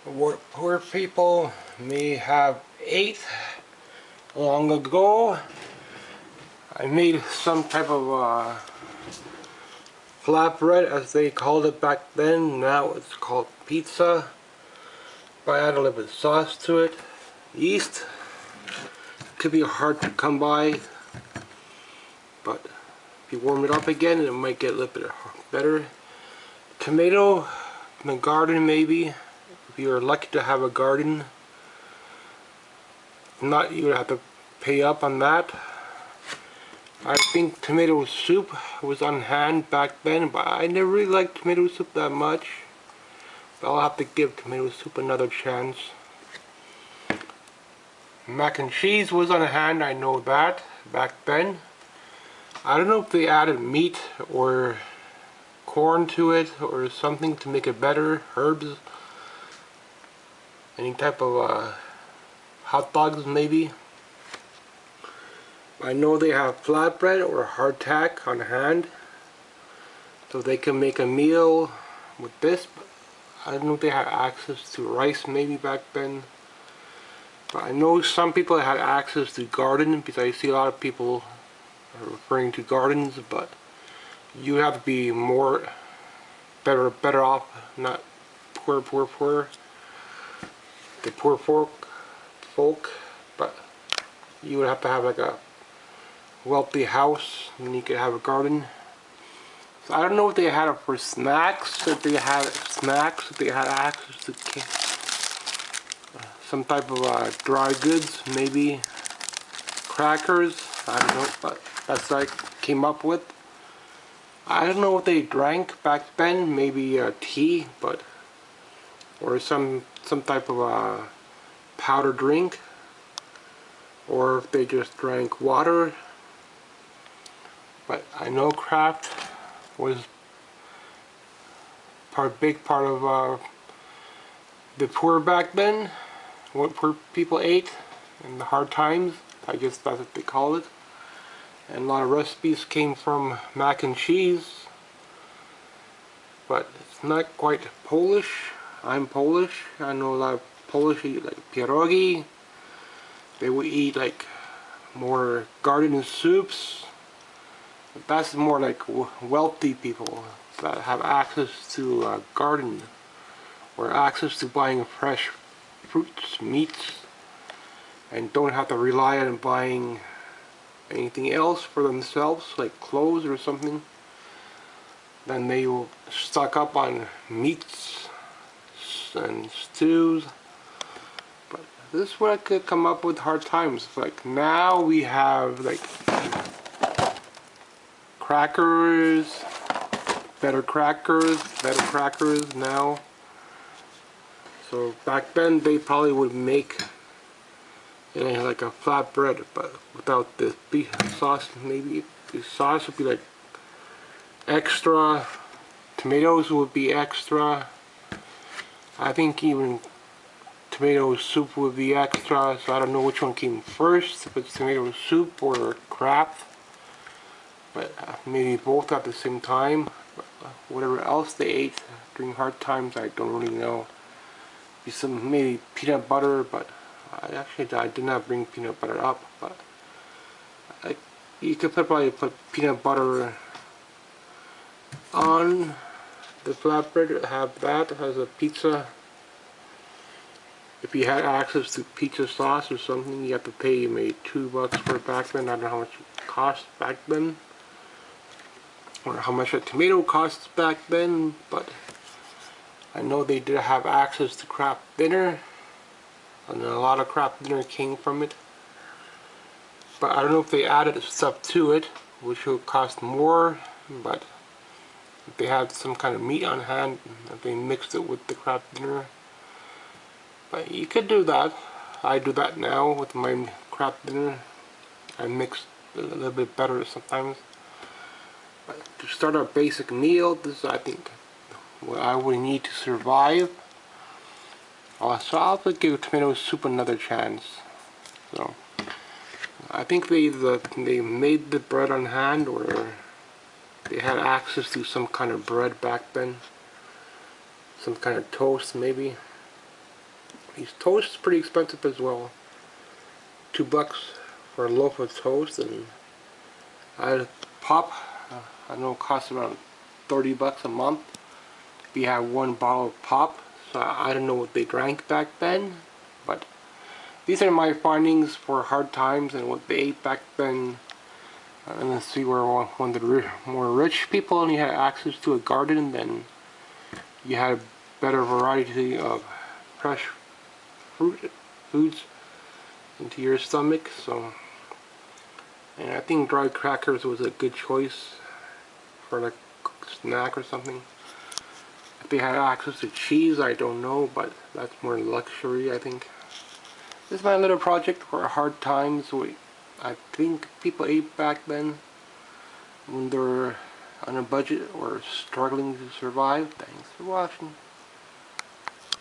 what poor people may have ate long ago. I made some type of flatbread, as they called it back then. Now it's called pizza. But I add a little bit of sauce to it. Yeast could be hard to come by, but if you warm it up again, it might get a little bit better. Tomato in the garden, maybe, if you're lucky to have a garden. If not, you would have to pay up on that. I think tomato soup was on hand back then, but I never really liked tomato soup that much. But I'll have to give tomato soup another chance. Mac and cheese was on hand, I know that, back then. I don't know if they added meat or corn to it or something to make it better, herbs, any type of hot dogs maybe. I know they have flatbread or hardtack on hand, so they can make a meal with this. But I don't know if they had access to rice maybe back then. But I know some people had access to garden, because I see a lot of people referring to gardens, but you have to be better off, not poor. The poor folk, but you would have to have like a wealthy house, and you could have a garden. So I don't know what they had for snacks. If they had access to some type of dry goods, maybe crackers. I don't know, but that's what I came up with. I don't know what they drank back then. Maybe tea, but or some type of powder drink, or if they just drank water. But I know Kraft was big part of the poor back then, what poor people ate in the hard times. I guess that's what they call it. And a lot of recipes came from mac and cheese, but it's not quite Polish. I'm Polish. I know a lot of Polish eat like pierogi. They would eat like more garden soups. But that's more like wealthy people that have access to a garden, or access to buying fresh fruits, meats, and don't have to rely on buying anything else for themselves, like clothes or something. Then they will stock up on meats and stews. But this is what I could come up with hard times. Like now we have like crackers, better crackers now. So back then they probably would make like a flatbread, but without the beef sauce. Maybe the sauce would be like extra, tomatoes would be extra. I think even tomato soup would be extra, so I don't know which one came first, if it's tomato soup or Kraft. But maybe both at the same time. But whatever else they ate during hard times, I don't really know. Some maybe peanut butter, but I did not bring peanut butter up. But you could probably put peanut butter on the flatbread. Have that as a pizza. If you had access to pizza sauce or something, you have to pay maybe $2 for it back then. I don't know how much it cost back then, or how much a tomato costs back then, but I know they did have access to Kraft dinner, and a lot of Kraft dinner came from it. But I don't know if they added stuff to it, which will cost more. But if they had some kind of meat on hand, if they mixed it with the Kraft dinner. But you could do that. I do that now with my Kraft dinner. I mix a little bit better sometimes. But to start a basic meal, this is, I think, what I would need to survive. So I'll give tomato soup another chance. So I think they made the bread on hand, or they had access to some kind of bread back then, some kind of toast maybe. These toasts pretty expensive as well. $2 for a loaf of toast, and pop, I know it costs around $30 a month if you have one bottle of pop. So I don't know what they drank back then, but these are my findings for hard times and what they ate back then. And let's see where when the more rich people only had access to a garden, then you had a better variety of fresh foods into your stomach. So, and I think dried crackers was a good choice for like a snack or something. If they had access to cheese, I don't know, but that's more luxury, I think. This is my little project for hard times. I think people ate back then when they were on a budget or struggling to survive. Thanks for watching.